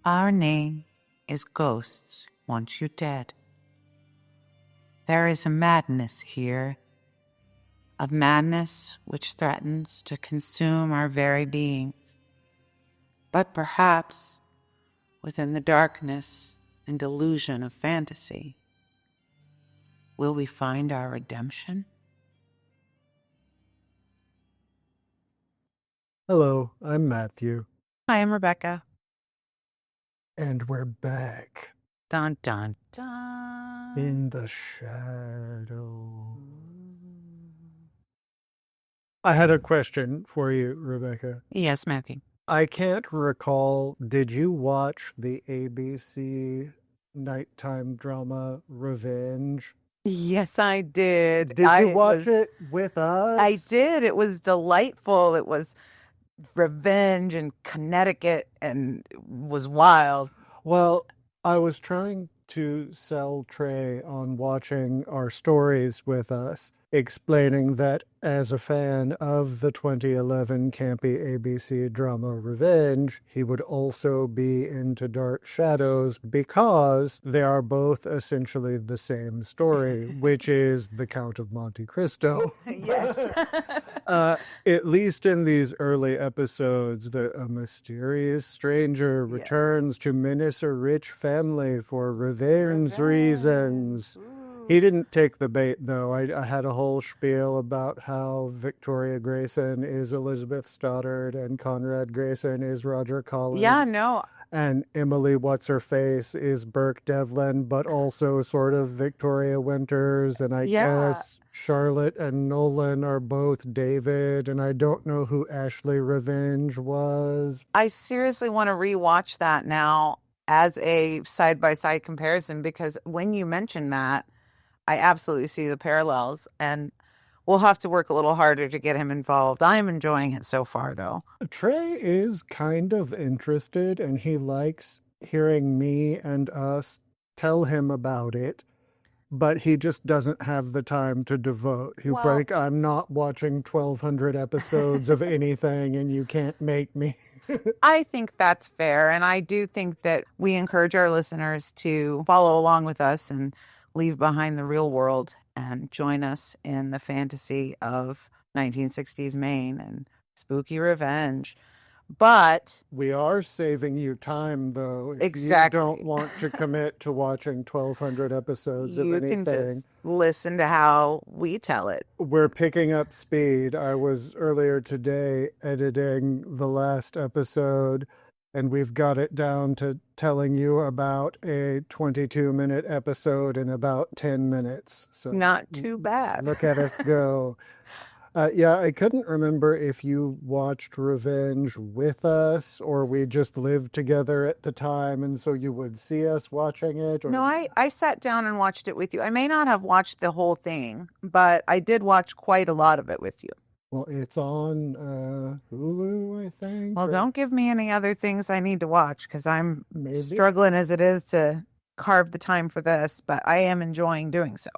Our name is ghosts once you're dead. There is a madness here, a madness which threatens to consume our very beings. But perhaps within the darkness and delusion of fantasy, will we find our redemption? Hello, I'm Matthew. Hi, I'm Rebecca. And we're back. Dun, dun, dun. In the shadow. I had a question for you, Rebecca. Yes, Matthew. I can't recall, did you watch the ABC nighttime drama Revenge? Yes, I did. Did you watch it with us? I did. It was delightful. It was revenge in Connecticut and it was wild. Well, I was trying to sell Trey on watching our stories with us, explaining that as a fan of the 2011 campy ABC drama Revenge, he would also be into Dark Shadows because they are both essentially the same story, which is The Count of Monte Cristo. Yes. At least in these early episodes, a mysterious stranger returns to menace a rich family for revenge reasons. He didn't take the bait, though. I had a whole spiel about how Victoria Grayson is Elizabeth Stoddard and Conrad Grayson is Roger Collins. Yeah, no. And Emily What's-Her-Face is Burke Devlin, but also sort of Victoria Winters. And I guess Charlotte and Nolan are both David. And I don't know who Ashley Revenge was. I seriously want to rewatch that now as a side-by-side comparison because when you mention that, I absolutely see the parallels, and we'll have to work a little harder to get him involved. I'm enjoying it so far, though. Trey is kind of interested, and he likes hearing me and us tell him about it, but he just doesn't have the time to devote. He's like, I'm not watching 1,200 episodes of anything, and you can't make me. I think that's fair, and I do think that we encourage our listeners to follow along with us and leave behind the real world and join us in the fantasy of 1960s Maine and spooky revenge. But we are saving you time, though. If exactly. You don't want to commit to watching 1,200 episodes of anything. You can just listen to how we tell it. We're picking up speed. I was earlier today editing the last episode, and we've got it down to telling you about a 22-minute episode in about 10 minutes. So not too bad. Look at us go. I couldn't remember if you watched Revenge with us or we just lived together at the time and so you would see us watching it. Or... No, I sat down and watched it with you. I may not have watched the whole thing, but I did watch quite a lot of it with you. Well, it's on Hulu, I think. Well, don't give me any other things I need to watch because I'm struggling as it is to carve the time for this, but I am enjoying doing so.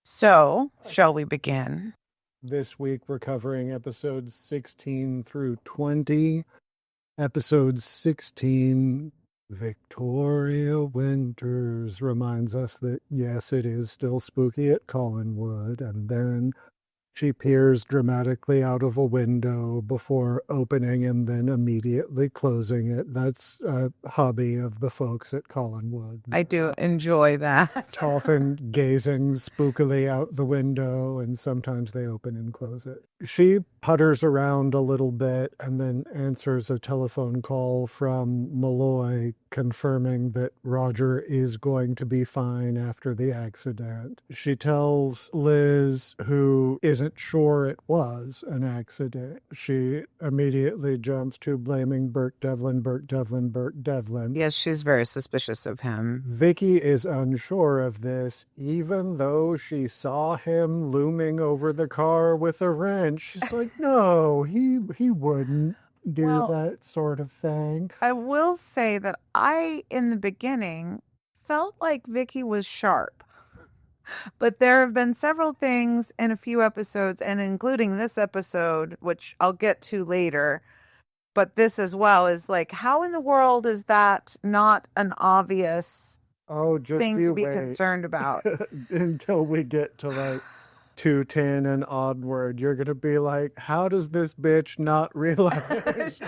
So, shall we begin? This week we're covering episodes 16 through 20. Episode 16, Victoria Winters, reminds us that, yes, it is still spooky at Collinwood, and then she peers dramatically out of a window before opening and then immediately closing it. That's a hobby of the folks at Collinwood. I do enjoy that. Often gazing spookily out the window, and sometimes they open and close it. She putters around a little bit and then answers a telephone call from Malloy confirming that Roger is going to be fine after the accident. She tells Liz, who isn't sure it was an accident. She immediately jumps to blaming Burke Devlin. Yes, she's very suspicious of him. Vicky is unsure of this, even though she saw him looming over the car with a wrench. She's like, no, he wouldn't do that sort of thing. I will say that I, in the beginning, felt like Vicky was sharp. But there have been several things in a few episodes, and including this episode, which I'll get to later. but this as well is like, how in the world is that not an obvious Oh, just thing to you be wait concerned about? until we get to like 210 and onward. You're gonna be like, how does this bitch not realize?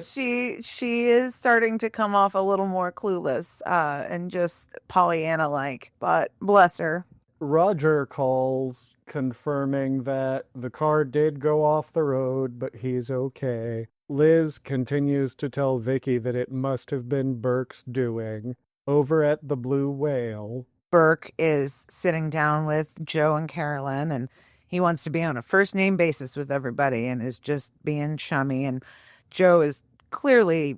She is starting to come off a little more clueless and just Pollyanna like, but bless her. Roger calls confirming that the car did go off the road, but he's okay. Liz continues to tell Vicky that it must have been Burke's doing. Over at the Blue Whale, Burke is sitting down with Joe and Carolyn, and he wants to be on a first name basis with everybody and is just being chummy. And Joe is clearly,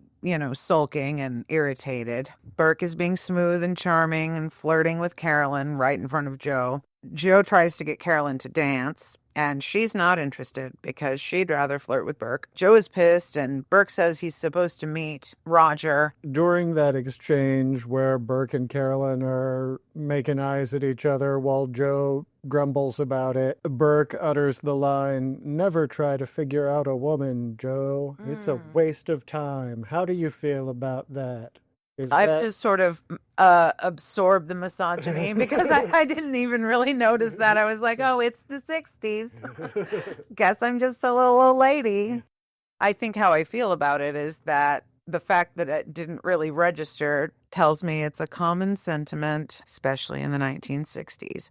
sulking and irritated. Burke is being smooth and charming and flirting with Carolyn right in front of Joe. Joe tries to get Carolyn to dance, and she's not interested because she'd rather flirt with Burke. Joe is pissed, and Burke says he's supposed to meet Roger. during that exchange where Burke and Carolyn are making eyes at each other while Joe grumbles about it, Burke utters the line, "Never try to figure out a woman, Joe. It's a waste of time." How do you feel about that? Is I've that just sort of absorbed the misogyny because I didn't even really notice that. I was like, oh, it's the 60s. Guess I'm just a little old lady. I think how I feel about it is that the fact that it didn't really register tells me it's a common sentiment, especially in the 1960s.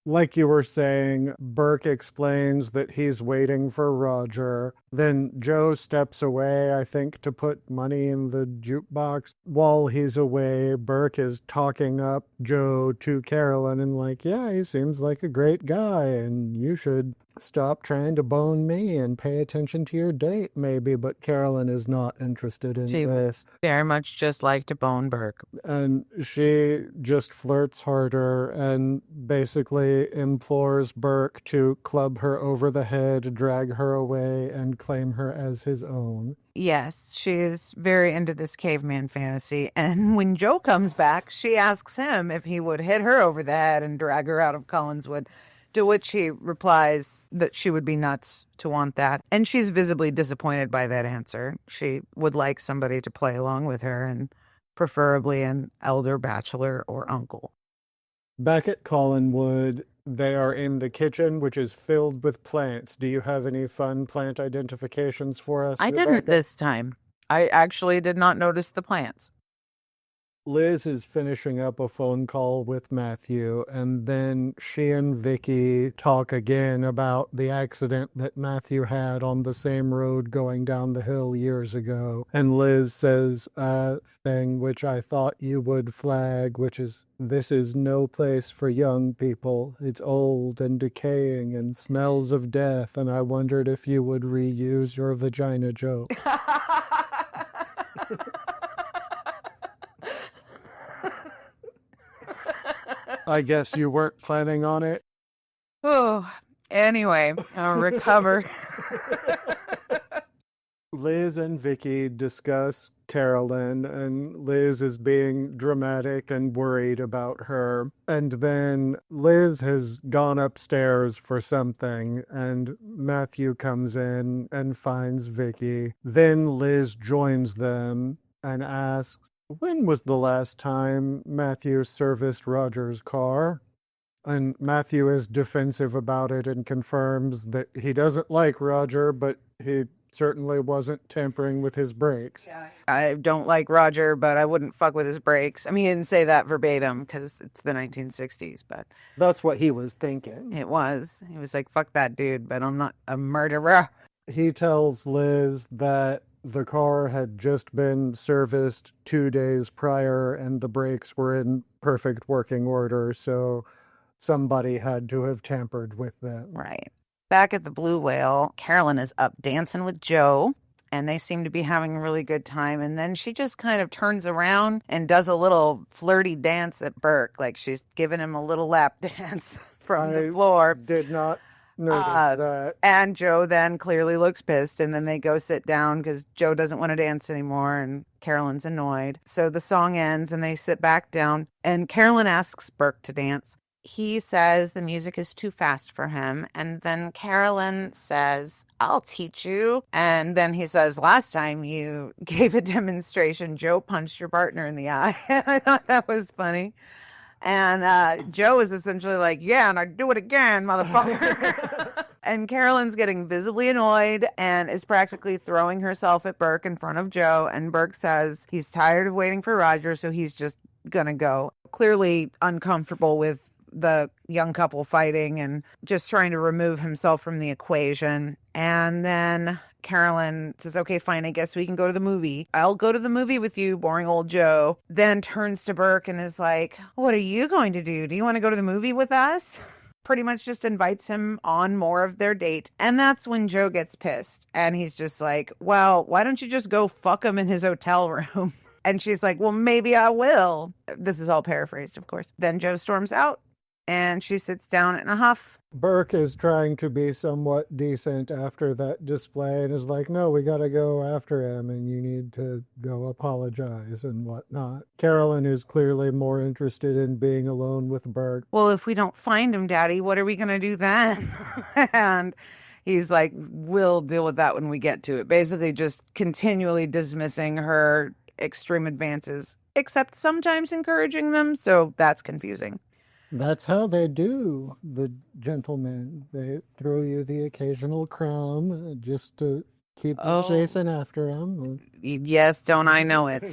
like you were saying, Burke explains that he's waiting for Roger. Then Joe steps away, I think, to put money in the jukebox. While he's away, Burke is talking up Joe to Carolyn and like, yeah, he seems like a great guy and you should stop trying to bone me and pay attention to your date, maybe. But Carolyn is not interested in She this. very much just like to bone Burke. And she just flirts harder and basically implores Burke to club her over the head, drag her away, and claim her as his own. Yes, she is very into this caveman fantasy. And when Joe comes back, she asks him if he would hit her over the head and drag her out of Collinswood. To which he replies that she would be nuts to want that. And she's visibly disappointed by that answer. She would like somebody to play along with her, and preferably an elder bachelor or uncle. Back at Collinwood, they are in the kitchen, which is filled with plants. Do you have any fun plant identifications for us, I didn't Rebecca? this time. I actually did not notice the plants. Liz is finishing up a phone call with Matthew, and then she and Vicky talk again about the accident that Matthew had on the same road going down the hill years ago. And Liz says a thing which I thought you would flag, which is, "This is no place for young people. It's old and decaying and smells of death." And I wondered if you would reuse your vagina joke. I guess you weren't planning on it. Oh, anyway, I'll recover. Liz and Vicky discuss Carolyn, and Liz is being dramatic and worried about her. And then Liz has gone upstairs for something, and Matthew comes in and finds Vicky. Then Liz joins them and asks, when was the last time Matthew serviced Roger's car? And Matthew is defensive about it and confirms that he doesn't like Roger, but he certainly wasn't tampering with his brakes. I don't like Roger, but I wouldn't fuck with his brakes. I mean, he didn't say that verbatim because it's the 1960s, but That's what he was thinking. it was. He was like, fuck that dude, but I'm not a murderer. He tells Liz that the car had just been serviced 2 days prior and the brakes were in perfect working order, so somebody had to have tampered with them. Right. Back at the Blue Whale, Carolyn is up dancing with Joe, and they seem to be having a really good time. And then she just kind of turns around and does a little flirty dance at Burke, like she's giving him a little lap dance from the floor. Did not notice that. And Joe then clearly looks pissed, and then they go sit down because Joe doesn't want to dance anymore, and Carolyn's annoyed. So the song ends, and they sit back down, and Carolyn asks Burke to dance. He says the music is too fast for him. And then Carolyn says, I'll teach you. And then he says, last time you gave a demonstration, Joe punched your partner in the eye. I thought that was funny. And Joe is essentially like, yeah, and I'd do it again, motherfucker. And Carolyn's getting visibly annoyed and is practically throwing herself at Burke in front of Joe. And Burke says he's tired of waiting for Roger, so he's just gonna go. Clearly uncomfortable with the young couple fighting and just trying to remove himself from the equation. And then Carolyn says, okay, fine, I guess we can go to the movie. I'll go to the movie with you, boring old Joe. Then turns to Burke and is like, what are you going to do? Do you want to go to the movie with us? Pretty much just invites him on more of their date. And that's when Joe gets pissed. And he's just like, well, why don't you just go fuck him in his hotel room? And she's like, well, maybe I will. This is all paraphrased, of course. Then Joe storms out and she sits down in a huff. Burke is trying to be somewhat decent after that display and is like, no, we gotta go after him and you need to go apologize and whatnot. Carolyn is clearly more interested in being alone with Burke. Well, if we don't find him, Daddy, what are we going to do then? And he's like, we'll deal with that when we get to it. Basically just continually dismissing her extreme advances, except sometimes encouraging them. So that's confusing. That's how they do, the gentlemen. They throw you the occasional crumb just to keep chasing after him. Yes, don't I know it?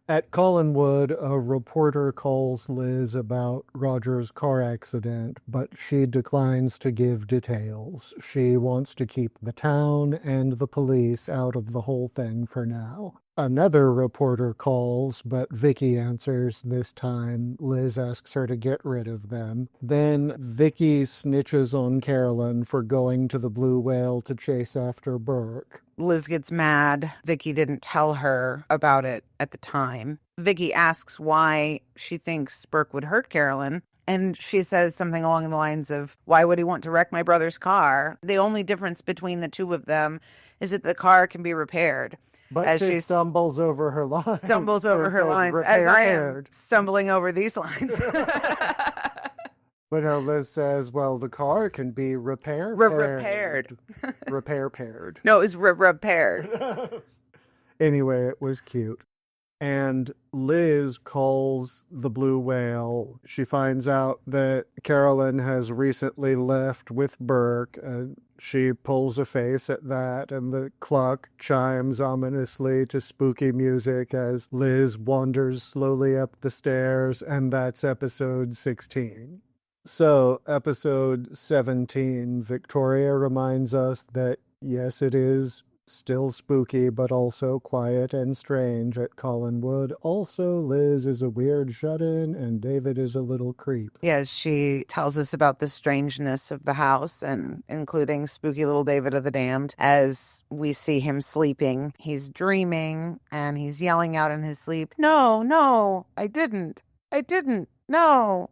At Collinwood, a reporter calls Liz about Roger's car accident, but she declines to give details. She wants to keep the town and the police out of the whole thing for now. Another reporter calls, but Vicky answers this time. Liz asks her to get rid of them. Then Vicky snitches on Carolyn for going to the Blue Whale to chase after Burke. Liz gets mad. Vicky didn't tell her about it at the time. Vicky asks why she thinks Burke would hurt Carolyn. And she says something along the lines of, why would he want to wreck my brother's car? The only difference between the two of them is that the car can be repaired. But as she stumbles over her lines. Stumbles over her lines, as I am stumbling over these lines. But no, Liz says, well, the car can be repaired. Repair-paired. No, it was repaired. Anyway, it was cute. And Liz calls the Blue Whale. She finds out that Carolyn has recently left with Burke. She pulls a face at that, and the clock chimes ominously to spooky music as Liz wanders slowly up the stairs, and that's episode 16. So, episode 17, Victoria reminds us that, yes, it is still spooky, but also quiet and strange at Collinwood. Also, Liz is a weird shut-in, and David is a little creep. Yes, she tells us about the strangeness of the house, and including spooky little David of the Damned. As we see him sleeping, he's dreaming, and he's yelling out in his sleep, no, I didn't, no.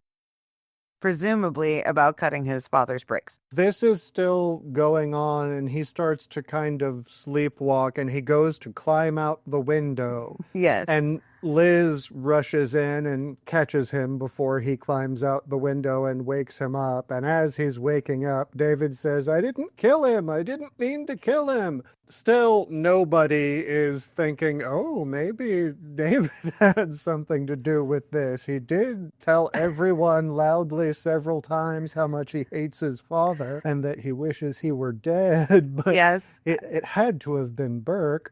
Presumably about cutting his father's brakes. This is still going on, and he starts to kind of sleepwalk, and he goes to climb out the window. Yes. And Liz rushes in and catches him before he climbs out the window and wakes him up. And as he's waking up, David says, I didn't kill him. I didn't mean to kill him. Still, nobody is thinking, oh, maybe David had something to do with this. He did tell everyone loudly several times how much he hates his father and that he wishes he were dead. But yes, it had to have been Burke.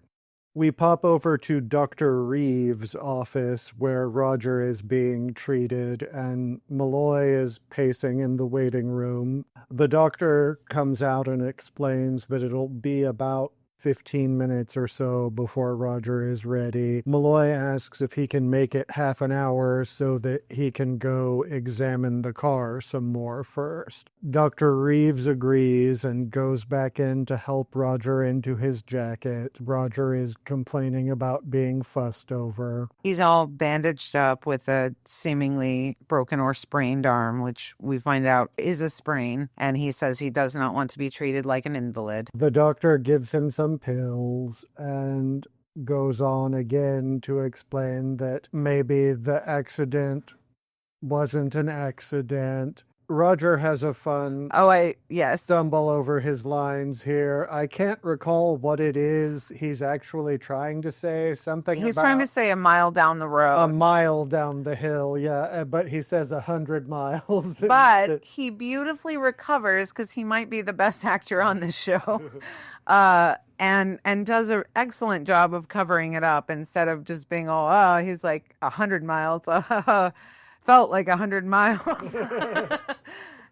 We pop over to Dr. Reeves' office where Roger is being treated and Malloy is pacing in the waiting room. The doctor comes out and explains that it'll be about 15 minutes or so before Roger is ready. Malloy asks if he can make it half an hour so that he can go examine the car some more first. Dr. Reeves agrees and goes back in to help Roger into his jacket. Roger is complaining about being fussed over. He's all bandaged up with a seemingly broken or sprained arm, which we find out is a sprain, and he says he does not want to be treated like an invalid. The doctor gives him some pills and goes on again to explain that maybe the accident wasn't an accident. Roger has a fun yes. stumble over his lines here. I can't recall what it is he's actually trying to say. Something He's about trying to say a mile down the road. a mile down the hill, yeah, but he says 100 miles. But he beautifully recovers because he might be the best actor on this show. And does an excellent job of covering it up instead of just being all, oh, he's like 100 miles. Felt like 100 miles.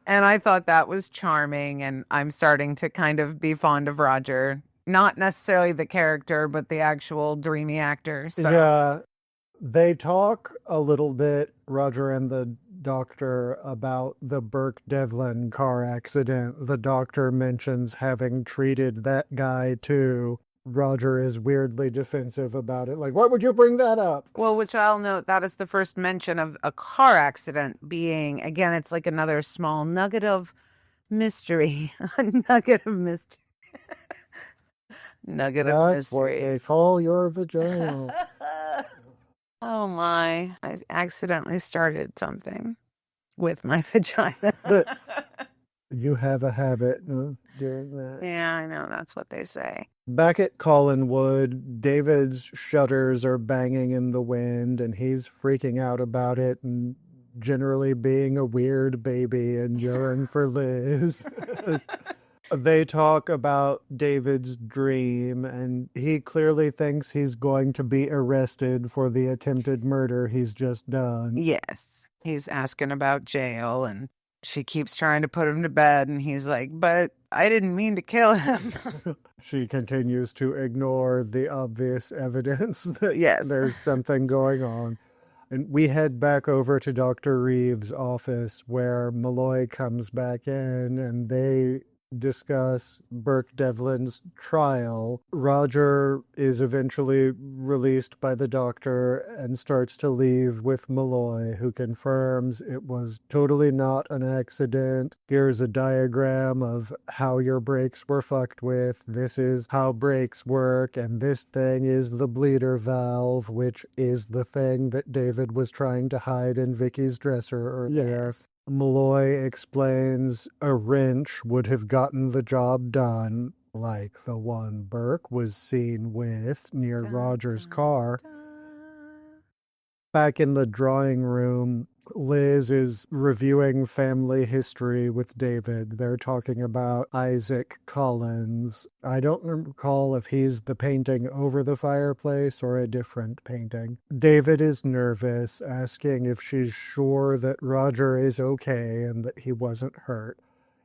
And I thought that was charming. And I'm starting to kind of be fond of Roger. Not necessarily the character, but the actual dreamy actor. So. Yeah, they talk a little bit, Roger and the doctor, about the Burke Devlin car accident. The doctor mentions having treated that guy too. Roger is weirdly defensive about it. Like, why would you bring that up? Well, which I'll note, that is the first mention of a car accident being, again, it's like another small nugget of mystery. A nugget of mystery. Nugget of That's what mystery. they call your vagina. Oh my, I accidentally started something with my vagina. You have a habit of doing that. Yeah, I know. That's what they say. Back at Collinwood, David's shutters are banging in the wind, and he's freaking out about it and generally being a weird baby and yearning for Liz. They talk about David's dream, and he clearly thinks he's going to be arrested for the attempted murder he's just done. Yes. He's asking about jail, and she keeps trying to put him to bed, and he's like, but I didn't mean to kill him. She continues to ignore the obvious evidence that Yes. there's something going on. And we head back over to Dr. Reeves' office where Malloy comes back in and they discuss Burke Devlin's trial. Roger is eventually released by the doctor and starts to leave with Malloy, who confirms it was totally not an accident. Here's a diagram of how your brakes were fucked with. This is how brakes work, and this thing is the bleeder valve, which is the thing that David was trying to hide in Vicky's dresser earlier. Yes. Malloy explains a wrench would have gotten the job done, like the one Burke was seen with near Roger's car. Back in the drawing room, Liz is reviewing family history with David. They're talking about Isaac Collins. I don't recall if he's the painting over the fireplace or a different painting. David is nervous, asking if she's sure that Roger is okay and that he wasn't hurt.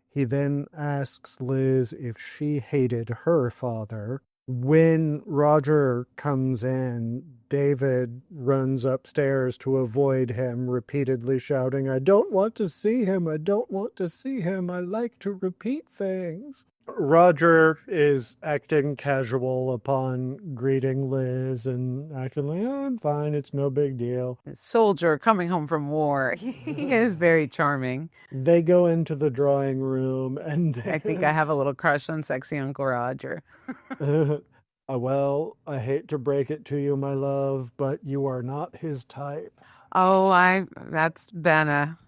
He then asks Liz if she hated her father. When Roger comes in, David runs upstairs to avoid him, repeatedly shouting, I don't want to see him, I don't want to see him, I like to repeat things. Roger is acting casual upon greeting Liz and acting like, oh, I'm fine, it's no big deal. Soldier coming home from war. He is very charming. They go into the drawing room and I think I have a little crush on sexy Uncle Roger. Well, I hate to break it to you, my love, but you are not his type. Oh, that's been a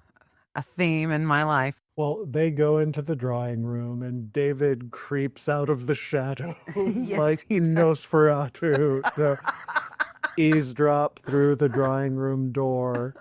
theme in my life. Well, they go into the drawing room and David creeps out of the shadow like Nosferatu. So eavesdrop through the drawing room door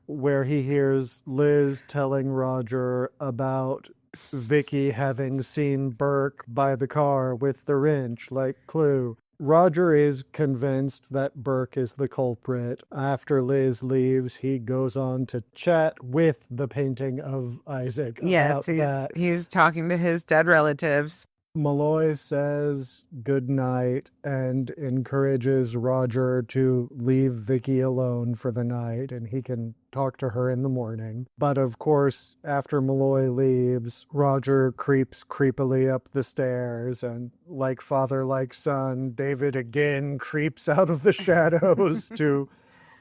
where he hears Liz telling Roger about Vicky having seen Burke by the car with the wrench like clue. Roger is convinced that Burke is the culprit. After Liz leaves, he goes on to chat with the painting of Isaac about that. He's talking to his dead relatives. Malloy says goodnight and encourages Roger to leave Vicky alone for the night and he can talk to her in the morning. But of course, after Malloy leaves, Roger creeps creepily up the stairs and like father, like son, David again creeps out of the shadows to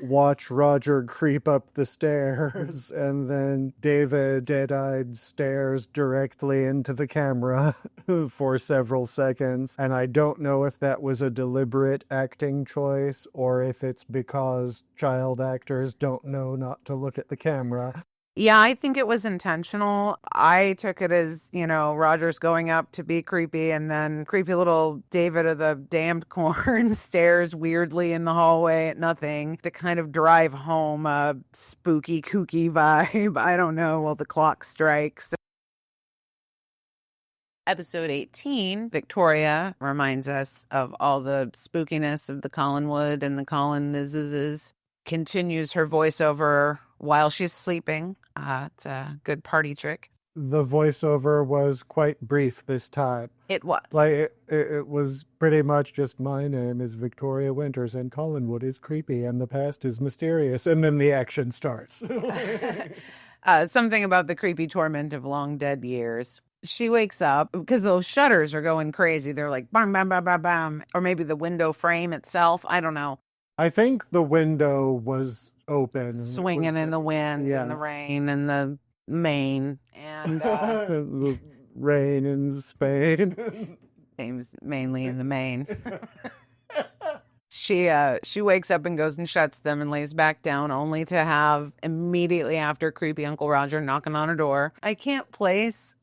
watch Roger creep up the stairs, and then David, dead-eyed, stares directly into the camera for several seconds. And I don't know if that was a deliberate acting choice or if it's because child actors don't know not to look at the camera. Yeah, I think it was intentional. I took it as, Roger's going up to be creepy, and then creepy little David of the damned corn stares weirdly in the hallway at nothing to kind of drive home a spooky, kooky vibe. I don't know, while the clock strikes. Episode 18, Victoria reminds us of all the spookiness of the Collinwood and the Collinses. Continues her voiceover while she's sleeping. It's a good party trick. The voiceover was quite brief this time. It was. It was pretty much just, my name is Victoria Winters and Collinwood is creepy and the past is mysterious. And then the action starts. Something about the creepy torment of long dead years. She wakes up because those shutters are going crazy. They're like, bam, bam, bam, bam, bam. Or maybe the window frame itself. I don't know. I think the window was open. Swinging in the wind and the rain and the Maine. And the rain in Spain. Name's mainly in the Maine. She wakes up and goes and shuts them and lays back down, only to have immediately after creepy Uncle Roger knocking on her door. I can't place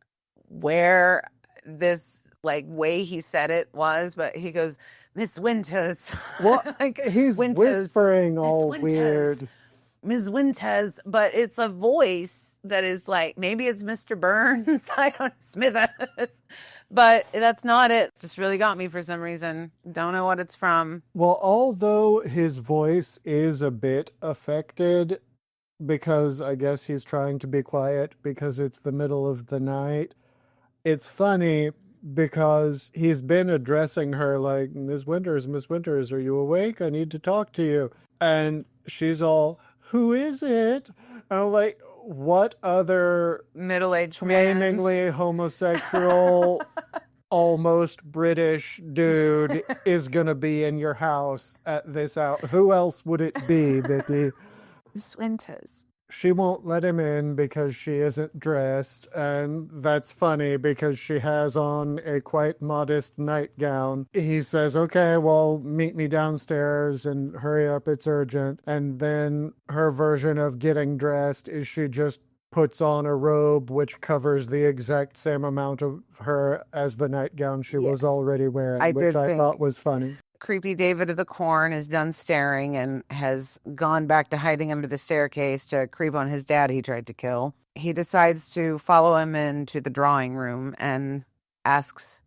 where this way he said it was, but he goes, Miss Winters. Well, he's Winters, whispering all weird. Miss Winters, but it's a voice that is maybe it's Mr. Burns. I don't Smithers. But that's not it. Just really got me for some reason. Don't know what it's from. Well, although his voice is a bit affected because I guess he's trying to be quiet because it's the middle of the night, it's funny because he's been addressing her like, Miss Winters, are you awake? I need to talk to you. And she's all, who is it? And I'm like, what other middle-aged flamingly homosexual, almost British dude is going to be in your house at this hour? Who else would it be, Vicky? Miss Winters. She won't let him in because she isn't dressed, and that's funny because she has on a quite modest nightgown. He says, okay, well, meet me downstairs and hurry up, it's urgent. And then her version of getting dressed is she just puts on a robe which covers the exact same amount of her as the nightgown she was already wearing, which I thought was funny. Creepy David of the Corn is done staring and has gone back to hiding under the staircase to creep on his dad he tried to kill. He decides to follow him into the drawing room and asks,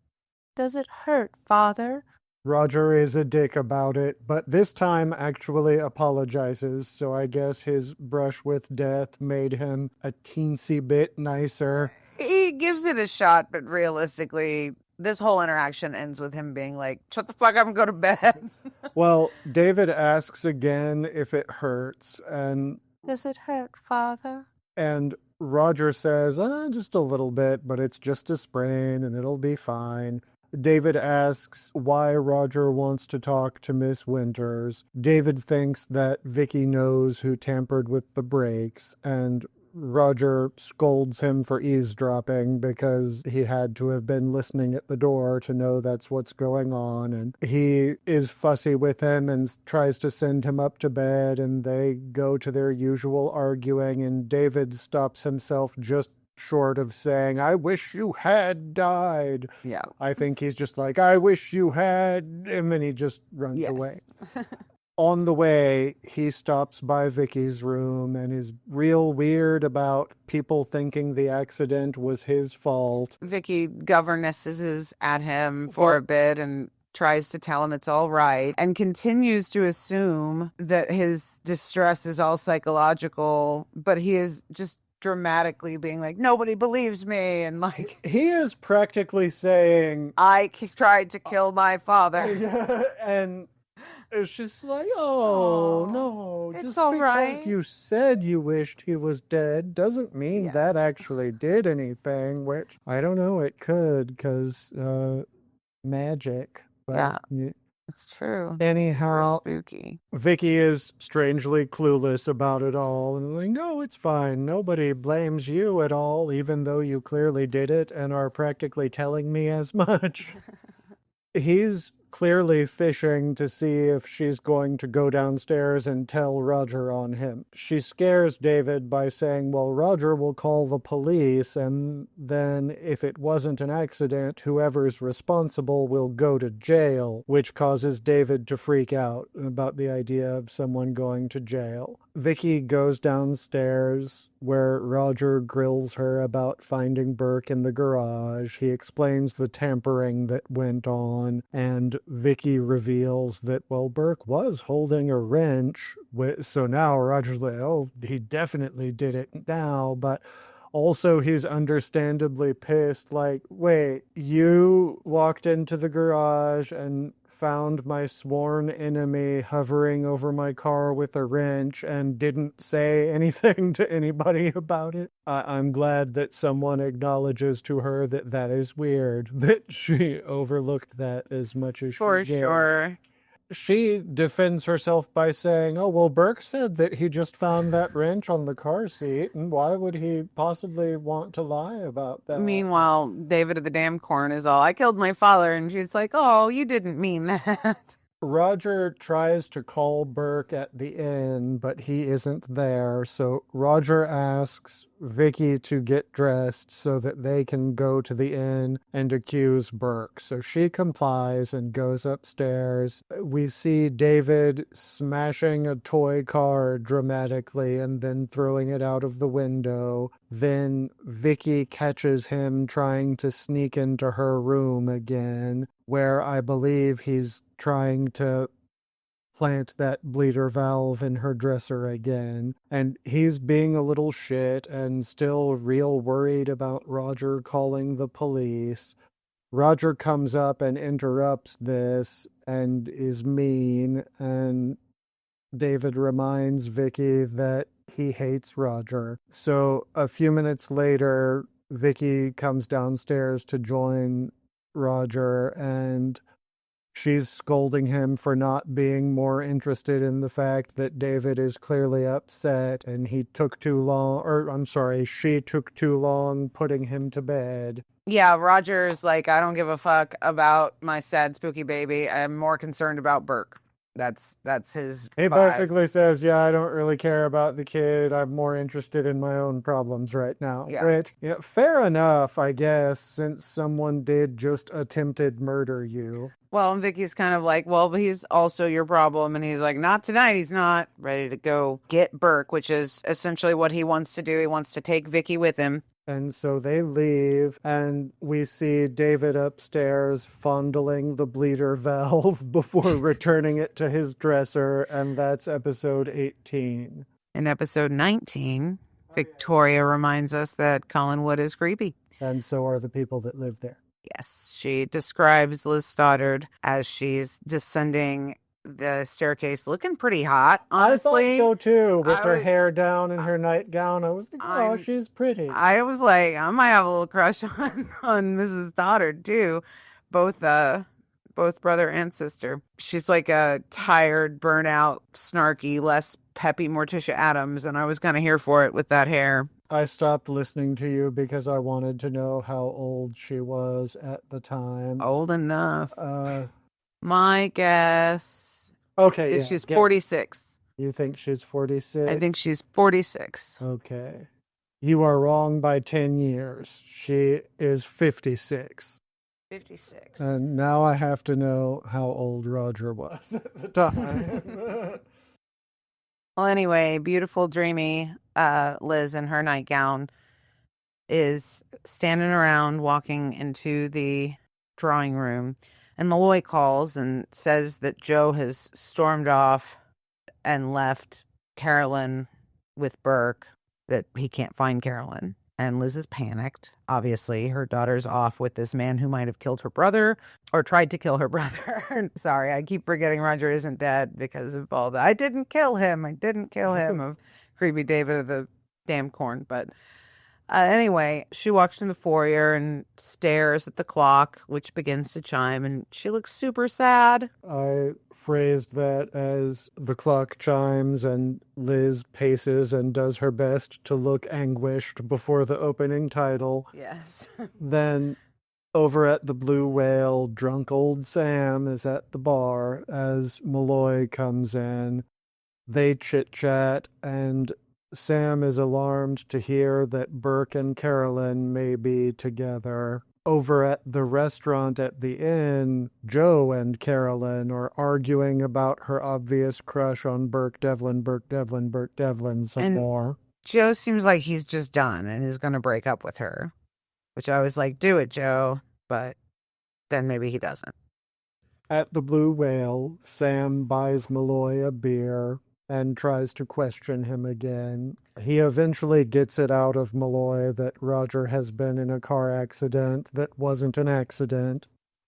does it hurt, Father? Roger is a dick about it, but this time actually apologizes, so I guess his brush with death made him a teensy bit nicer. He gives it a shot, but realistically, this whole interaction ends with him being like, shut the fuck up and go to bed. Well, David asks again if it hurts, and... does it hurt, Father? And Roger says, just a little bit, but it's just a sprain and it'll be fine. David asks why Roger wants to talk to Miss Winters. David thinks that Vicky knows who tampered with the brakes, and Roger scolds him for eavesdropping because he had to have been listening at the door to know that's what's going on. And he is fussy with him and tries to send him up to bed, and they go to their usual arguing, and David stops himself just short of saying, I wish you had died. Yeah. I think he's just like, I wish you had, and then he just runs away. On the way, he stops by Vicky's room and is real weird about people thinking the accident was his fault. Vicky governesses at him for a bit and tries to tell him it's all right, and continues to assume that his distress is all psychological, but he is just dramatically being like, nobody believes me, and like, he is practically saying, I tried to kill my father. Yeah, and it's just like, oh, no, it's just all because right. You said you wished he was dead doesn't mean that actually did anything, which I don't know, it could, because magic. But It's true. Anyhow, Super spooky. Vicky is strangely clueless about it all and like, no, it's fine. Nobody blames you at all, even though you clearly did it and are practically telling me as much. He's clearly fishing to see if she's going to go downstairs and tell Roger on him. She scares David by saying, well, Roger will call the police, and then if it wasn't an accident, whoever's responsible will go to jail, which causes David to freak out about the idea of someone going to jail. Vicky goes downstairs where Roger grills her about finding Burke in the garage. He explains the tampering that went on, and Vicky reveals that, well, Burke was holding a wrench. So now Roger's like, oh, he definitely did it now, but also he's understandably pissed, like, wait, you walked into the garage and found my sworn enemy hovering over my car with a wrench and didn't say anything to anybody about it. I'm glad that someone acknowledges to her that that is weird, that she overlooked that as much as For she did. sure. She defends herself by saying, oh, well, Burke said that he just found that wrench on the car seat, and why would he possibly want to lie about that? Meanwhile, David of the Damn Corn is all, I killed my father. And she's like, oh, you didn't mean that. Roger tries to call Burke at the inn, but he isn't there. So Roger asks Vicky to get dressed so that they can go to the inn and accuse Burke. So she complies and goes upstairs. We see David smashing a toy car dramatically and then throwing it out of the window. Then Vicky catches him trying to sneak into her room again, where I believe he's trying to plant that bleeder valve in her dresser again. And he's being a little shit and still real worried about Roger calling the police. Roger comes up and interrupts this and is mean, and David reminds Vicky that he hates Roger. So a few minutes later, Vicky comes downstairs to join Roger, and she's scolding him for not being more interested in the fact that David is clearly upset and he took too long, or I'm sorry, she took too long putting him to bed. Yeah, Roger's like, I don't give a fuck about my sad spooky baby. I'm more concerned about Burke. That's his He vibe. basically says, yeah, I don't really care about the kid. I'm more interested in my own problems right now. Yeah. Which, yeah, fair enough, I guess, since someone did just attempted murder you. Well, and Vicky's kind of like, well, but he's also your problem. And he's like, not tonight. He's not ready to go get Burke, which is essentially what he wants to do. He wants to take Vicky with him. And so they leave, and we see David upstairs fondling the bleeder valve before returning it to his dresser, and that's episode 18. In episode 19, Victoria reminds us that Collinwood is creepy. And so are the people that live there. Yes, she describes Liz Stoddard as she's descending the staircase looking pretty hot, honestly. I thought so too, with her hair down and her nightgown. I was thinking, oh, she's pretty. I was like, I might have a little crush on Mrs. Stoddard too. Both brother and sister. She's like a tired, burnout, snarky, less peppy Morticia Adams, and I was kind of here for it with that hair. I stopped listening to you because I wanted to know how old she was at the time. Old enough. My guess. Okay, yeah. She's 46. You think she's 46? I think she's 46. Okay. You are wrong by 10 years. She is 56. 56. And now I have to know how old Roger was at the time. Well, anyway, beautiful, dreamy Liz in her nightgown is standing around walking into the drawing room. And Malloy calls and says that Joe has stormed off and left Carolyn with Burke, that he can't find Carolyn. And Liz is panicked. Obviously, her daughter's off with this man who might have killed her brother or tried to kill her brother. Sorry, I keep forgetting Roger isn't dead because of all that. I didn't kill him of creepy David of the Damn Corn. But Anyway, she walks in the foyer and stares at the clock, which begins to chime, and she looks super sad. I phrased that as the clock chimes and Liz paces and does her best to look anguished before the opening title. Yes. Then over at the Blue Whale, drunk old Sam is at the bar as Malloy comes in. They chit-chat, and Sam is alarmed to hear that Burke and Carolyn may be together. Over at the restaurant at the inn, Joe and Carolyn are arguing about her obvious crush on Burke Devlin some more. Joe seems like he's just done and is going to break up with her, which I was like, do it, Joe. But then maybe he doesn't. At the Blue Whale, Sam buys Malloy a beer and tries to question him again. He eventually gets it out of Malloy that Roger has been in a car accident that wasn't an accident.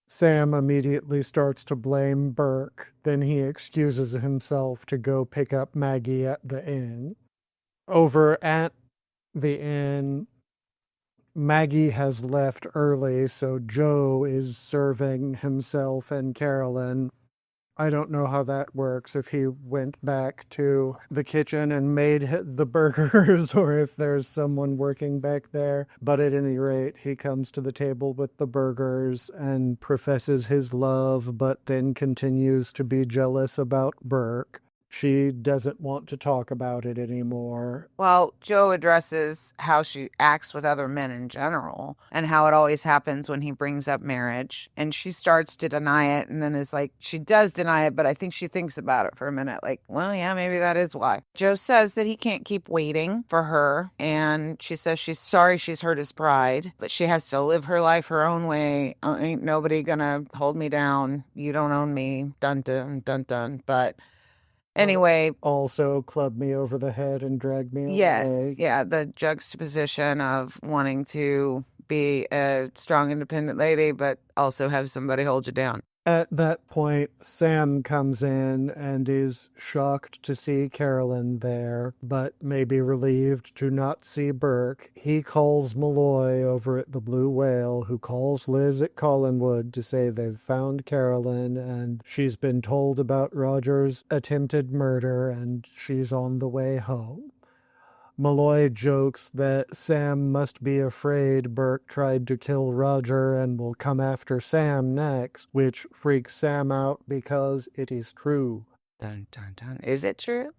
Sam immediately starts to blame Burke. Then he excuses himself to go pick up Maggie at the inn. Over at the inn, Maggie has left early, so Joe is serving himself and Carolyn. I don't know how that works, if he went back to the kitchen and made the burgers or if there's someone working back there. But at any rate, he comes to the table with the burgers and professes his love, but then continues to be jealous about Burke. She doesn't want to talk about it anymore. Well, Joe addresses how she acts with other men in general and how it always happens when he brings up marriage. And she starts to deny it and then is like, she does deny it, but I think she thinks about it for a minute. Like, well, yeah, maybe that is why. Joe says that he can't keep waiting for her. And she says she's sorry she's hurt his pride, but she has to live her life her own way. Ain't nobody gonna hold me down. You don't own me. Dun, dun, dun, dun. But anyway, also club me over the head and drag me away. Yeah, the juxtaposition of wanting to be a strong, independent lady, but also have somebody hold you down. At that point, Sam comes in and is shocked to see Carolyn there, but maybe relieved to not see Burke. He calls Malloy over at the Blue Whale, who calls Liz at Collinwood to say they've found Carolyn and she's been told about Roger's attempted murder and she's on the way home. Malloy jokes that Sam must be afraid Burke tried to kill Roger and will come after Sam next, which freaks Sam out because it is true. Dun, dun, dun. Is it true?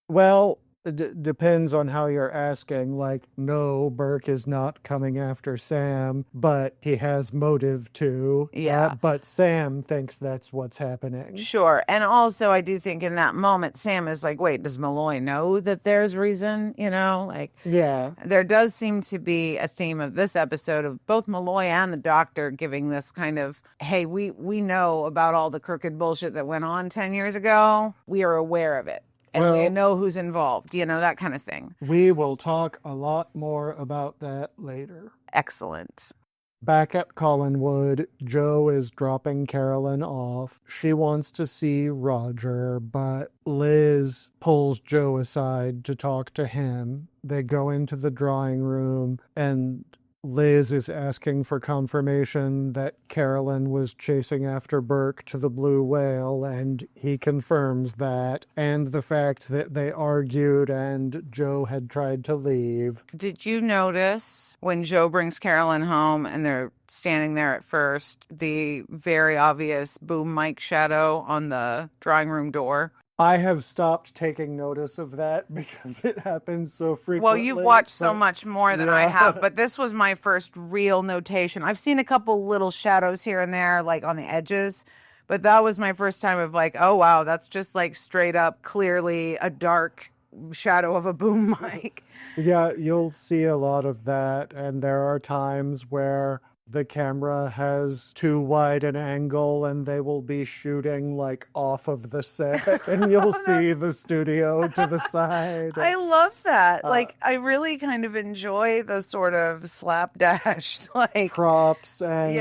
Well, it depends on how you're asking. Like, no, Burke is not coming after Sam, but he has motive to. Yeah. But Sam thinks that's what's happening. Sure. And also, I do think in that moment, Sam is like, wait, does Malloy know that there's reason? You know, like, yeah. There does seem to be a theme of this episode of both Malloy and the doctor giving this kind of, hey, we know about all the crooked bullshit that went on 10 years ago. We are aware of it. And we know who's involved, you know, that kind of thing. We will talk a lot more about that later. Excellent. Back at Collinwood, Joe is dropping Carolyn off. She wants to see Roger, but Liz pulls Joe aside to talk to him. They go into the drawing room, and Liz is asking for confirmation that Carolyn was chasing after Burke to the Blue Whale, and he confirms that, and the fact that they argued and Joe had tried to leave. Did you notice when Joe brings Carolyn home and they're standing there at first, the very obvious boom mic shadow on the drawing room door? I have stopped taking notice of that because it happens so frequently. Well, you've watched so much more than I have, but this was my first real notation. I've seen a couple little shadows here and there, like on the edges, but that was my first time of like, oh, wow, that's just like straight up, clearly a dark shadow of a boom mic. Yeah, you'll see a lot of that, and there are times where the camera has too wide an angle and they will be shooting like off of the set and you'll see the studio to the side. I love that. Like, I really kind of enjoy the sort of slapdash, like props and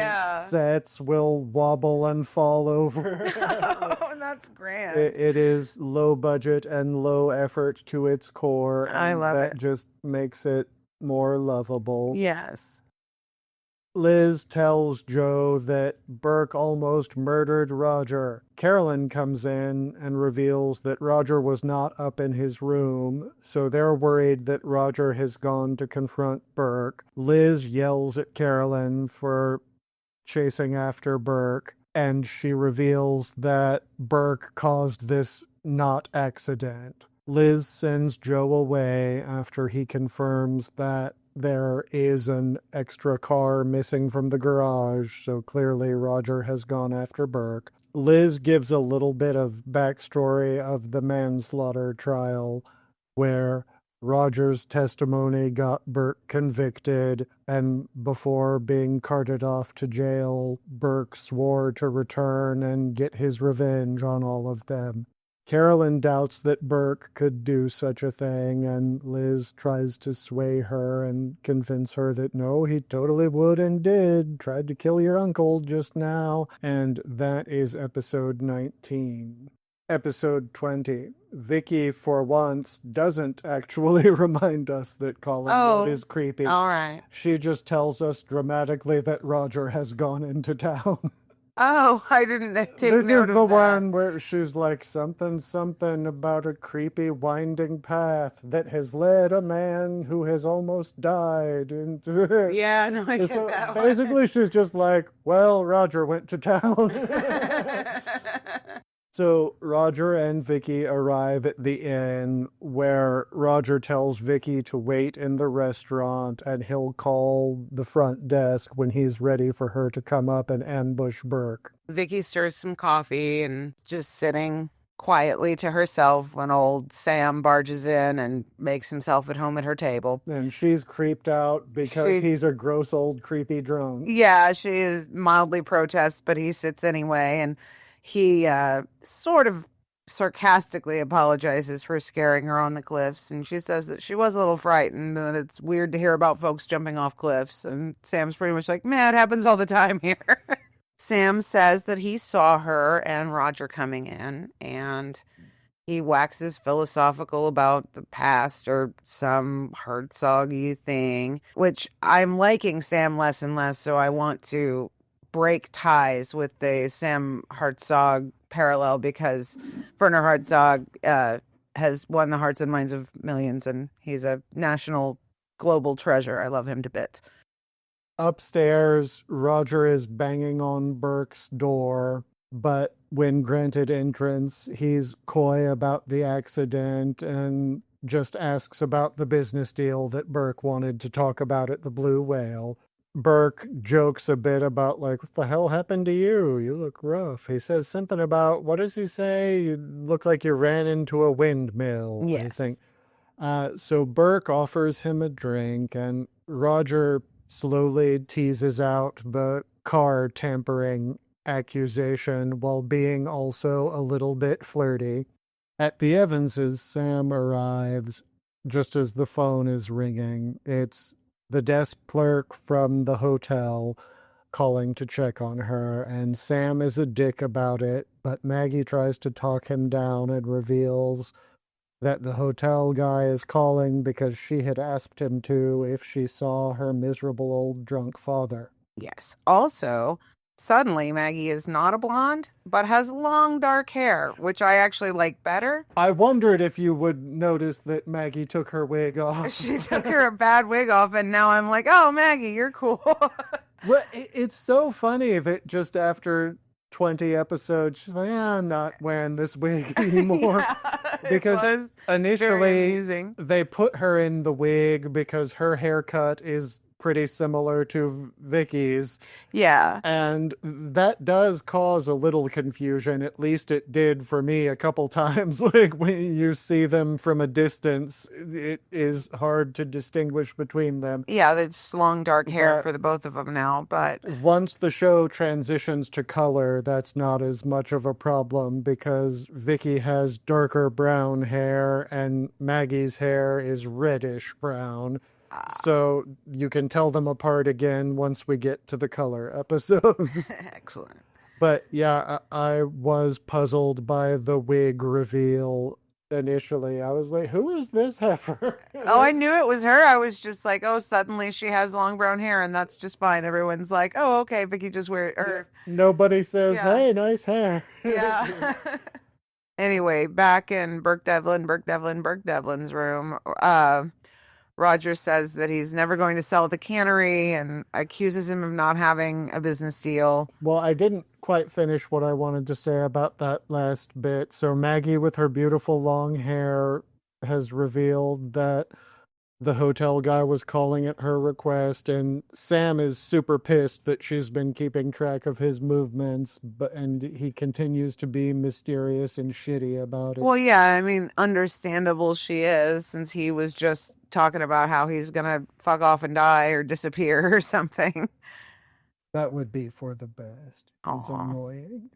sets will wobble and fall over. Oh, that's grand. It is low budget and low effort to its core. I love that it. just makes it more lovable. Yes. Liz tells Joe that Burke almost murdered Roger. Carolyn comes in and reveals that Roger was not up in his room, so they're worried that Roger has gone to confront Burke. Liz yells at Carolyn for chasing after Burke, and she reveals that Burke caused this not accident. Liz sends Joe away after he confirms that there is an extra car missing from the garage, so clearly Roger has gone after Burke. Liz gives a little bit of backstory of the manslaughter trial where Roger's testimony got Burke convicted, and before being carted off to jail, Burke swore to return and get his revenge on all of them. Carolyn doubts that Burke could do such a thing, and Liz tries to sway her and convince her that no, he totally would and did. Tried to kill your uncle just now. And that is episode 19. Episode 20. Vicky, for once, doesn't actually remind us that Collinwood is creepy. All right. She just tells us dramatically that Roger has gone into town. Oh, I didn't take This note is of the that. one where she's like something about a creepy winding path that has led a man who has almost died into it. Yeah, no, I get So that one. basically she's just like, well, Roger went to town. So Roger and Vicky arrive at the inn where Roger tells Vicky to wait in the restaurant and he'll call the front desk when he's ready for her to come up and ambush Burke. Vicky stirs some coffee and just sitting quietly to herself when old Sam barges in and makes himself at home at her table. And she's creeped out because he's a gross old creepy drunk. Yeah, she is mildly protests, but he sits anyway, and he sort of sarcastically apologizes for scaring her on the cliffs, and she says that she was a little frightened, and that it's weird to hear about folks jumping off cliffs, and Sam's pretty much like, man, it happens all the time here. Sam says that he saw her and Roger coming in, and he waxes philosophical about the past or some Herzog-y thing, which I'm liking Sam less and less, so I want to break ties with the Sam Herzog parallel because Werner Herzog has won the hearts and minds of millions, and he's a national global treasure. I love him to bits. Upstairs, Roger is banging on Burke's door, but when granted entrance, he's coy about the accident and just asks about the business deal that Burke wanted to talk about at the Blue Whale. Burke jokes a bit about, like, what the hell happened to you? You look rough. He says something about, what does he say? You look like you ran into a windmill, I Yes. think. So Burke offers him a drink, and Roger slowly teases out the car tampering accusation while being also a little bit flirty. At the Evanses, Sam arrives just as the phone is ringing. It's the desk clerk from the hotel calling to check on her, and Sam is a dick about it, but Maggie tries to talk him down and reveals that the hotel guy is calling because she had asked him to if she saw her miserable old drunk father. Yes. Also, suddenly Maggie is not a blonde, but has long dark hair, which I actually like better. I wondered if you would notice that Maggie took her wig off. She took her a bad wig off, and now I'm like, oh, Maggie, you're cool. Well, it's so funny that just after 20 episodes, she's like, yeah, I'm not wearing this wig anymore. Yeah, because it was very initially amusing. they put her in the wig because her haircut is pretty similar to Vicky's. Yeah. And that does cause a little confusion. At least it did for me a couple times. Like when you see them from a distance, it is hard to distinguish between them. Yeah, it's long dark hair But- for the both of them now, but Once the show transitions to color, that's not as much of a problem because Vicky has darker brown hair and Maggie's hair is reddish brown. So you can tell them apart again once we get to the color episodes. excellent. But yeah, I was puzzled by the wig reveal. initially. I was like, who is this heifer? Oh, I knew it was her. I was just like, oh, suddenly she has long brown hair, and that's just fine. Everyone's like, oh, okay, Vicky just wear or Nobody says, yeah, hey, nice hair. yeah. Anyway, back in Burke Devlin's room, Roger says that he's never going to sell the cannery and accuses him of not having a business deal. Well, I didn't quite finish what I wanted to say about that last bit. So Maggie, with her beautiful long hair, has revealed that the hotel guy was calling at her request, and Sam is super pissed that she's been keeping track of his movements, and he continues to be mysterious and shitty about it. Well, yeah, I mean, understandable she is, since he was just talking about how he's gonna fuck off and die or disappear or something. That would be for the best. It's Aw. annoying.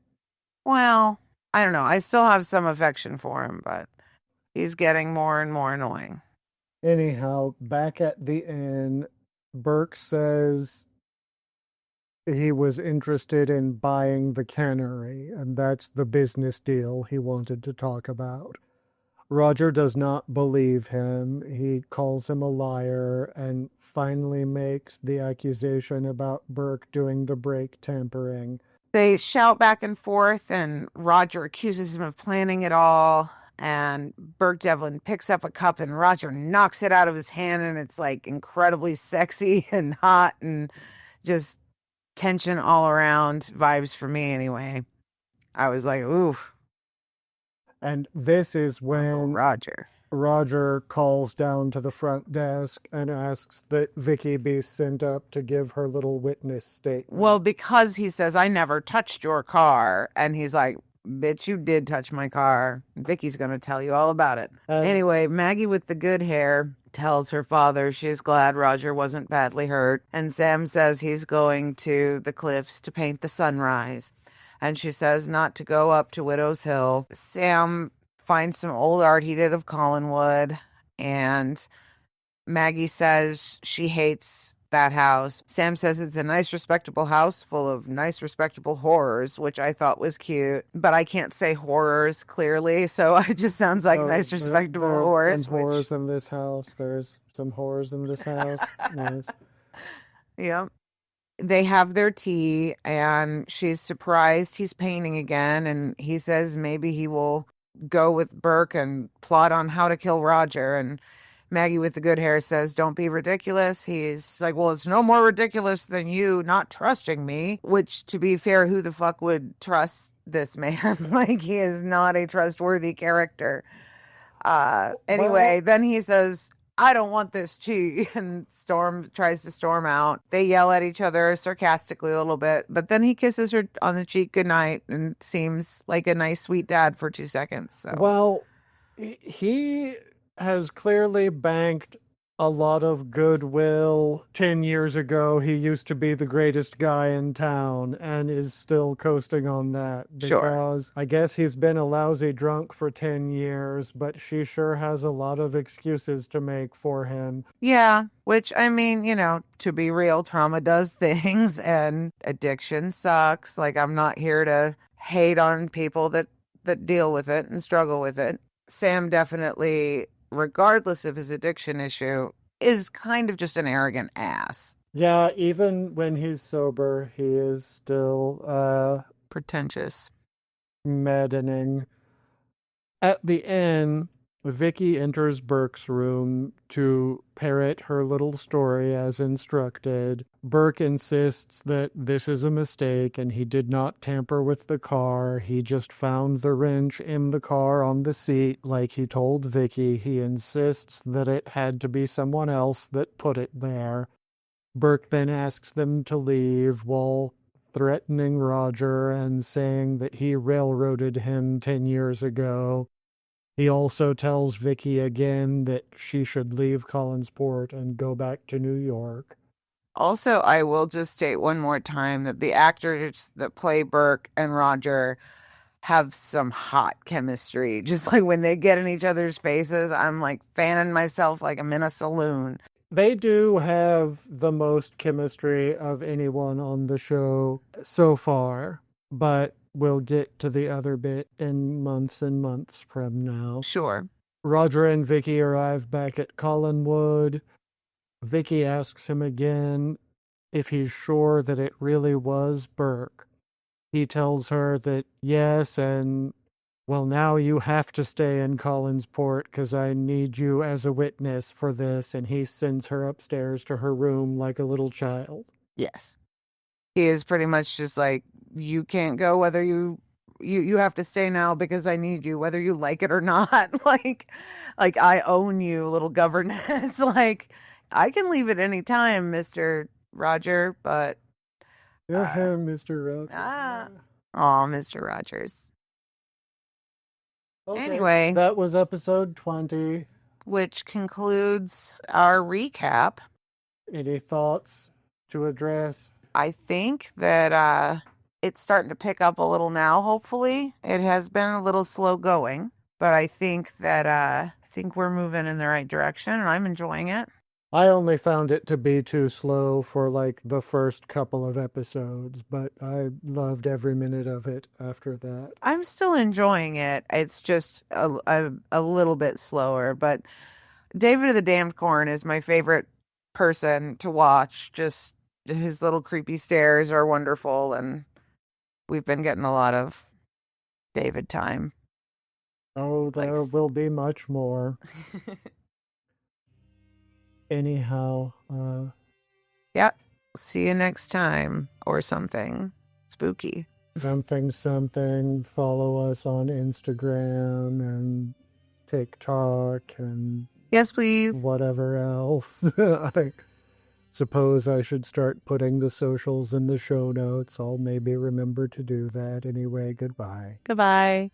Well, I don't know. I still have some affection for him, but he's getting more and more annoying. Anyhow, back at the inn, Burke says he was interested in buying the cannery, and that's the business deal he wanted to talk about. Roger does not believe him. He calls him a liar and finally makes the accusation about Burke doing the brake tampering. They shout back and forth, and Roger accuses him of planning it all. And Burke Devlin picks up a cup, and Roger knocks it out of his hand, and it's like incredibly sexy and hot and just tension all around vibes for me anyway. I was like, ooh. And this is when Roger calls down to the front desk and asks that Vicky be sent up to give her little witness statement. Well, because he says, I never touched your car. And he's like, bitch, you did touch my car. Vicky's going to tell you all about it. Anyway, Maggie with the good hair tells her father she's glad Roger wasn't badly hurt. And Sam says he's going to the cliffs to paint the sunrise. And she says not to go up to Widow's Hill. Sam finds some old art he did of Collinwood, and Maggie says she hates that house. Sam says it's a nice, respectable house full of nice, respectable horrors, which I thought was cute, but I can't say horrors clearly, so it just sounds like nice, respectable horrors. Some horrors in this house. There's some horrors in this house. Yes. Yeah. They have their tea, and she's surprised he's painting again, and he says maybe he will go with Burke and plot on how to kill Roger. And Maggie with the good hair says, don't be ridiculous. He's like, well, it's no more ridiculous than you not trusting me, which, to be fair, who the fuck would trust this man? Like, he is not a trustworthy character. Anyway, then he says, I don't want this tea, and Storm tries to storm out. They yell at each other sarcastically a little bit, but then he kisses her on the cheek goodnight and seems like a nice, sweet dad for 2 seconds. So. Well, he has clearly banked a lot of goodwill. 10 years ago, he used to be the greatest guy in town and is still coasting on that. Because I guess he's been a lousy drunk for 10 years, but she sure has a lot of excuses to make for him. Yeah, which, I mean, you know, to be real, trauma does things and addiction sucks. Like, I'm not here to hate on people that deal with it and struggle with it. Sam definitely, regardless of his addiction issue, is kind of just an arrogant ass. Yeah, even when he's sober, he is still pretentious. Maddening. At the end, Vicky enters Burke's room to parrot her little story as instructed. Burke insists that this is a mistake and he did not tamper with the car. He just found the wrench in the car on the seat like he told Vicky. He insists that it had to be someone else that put it there. Burke then asks them to leave while threatening Roger and saying that he railroaded him 10 years ago. He also tells Vicky again that she should leave Collinsport and go back to New York. Also, I will just state one more time that the actors that play Burke and Roger have some hot chemistry. Just like when they get in each other's faces, I'm like fanning myself like I'm in a saloon. They do have the most chemistry of anyone on the show so far, but we'll get to the other bit in months and months from now. Sure. Roger and Vicky arrive back at Collinwood. Vicky asks him again if he's sure that it really was Burke. He tells her that yes, and well, now you have to stay in Collinsport because I need you as a witness for this. And he sends her upstairs to her room like a little child. Yes. He is pretty much just like, you can't go whether you have to stay now because I need you, whether you like it or not. like I own you, little governess. Like, I can leave at any time, Mr. Roger, but Yeah, Mr. Roger. Oh, Mr. Rogers. Okay, Anyway, that was episode 20. which concludes our recap. Any thoughts to address? I think that it's starting to pick up a little now, hopefully. It has been a little slow going, but I think that I think we're moving in the right direction and I'm enjoying it. I only found it to be too slow for like the first couple of episodes, but I loved every minute of it after that. I'm still enjoying it. It's just a little bit slower, but David of the Damned Corn is my favorite person to watch. Just his little creepy stares are wonderful, and we've been getting a lot of David time. Oh, there will be much more. Anyhow, Yeah. See you next time or something spooky. something. Follow us on Instagram and TikTok and Yes, please. whatever else. I suppose I should start putting the socials in the show notes. I'll maybe remember to do that. Anyway, goodbye. Goodbye.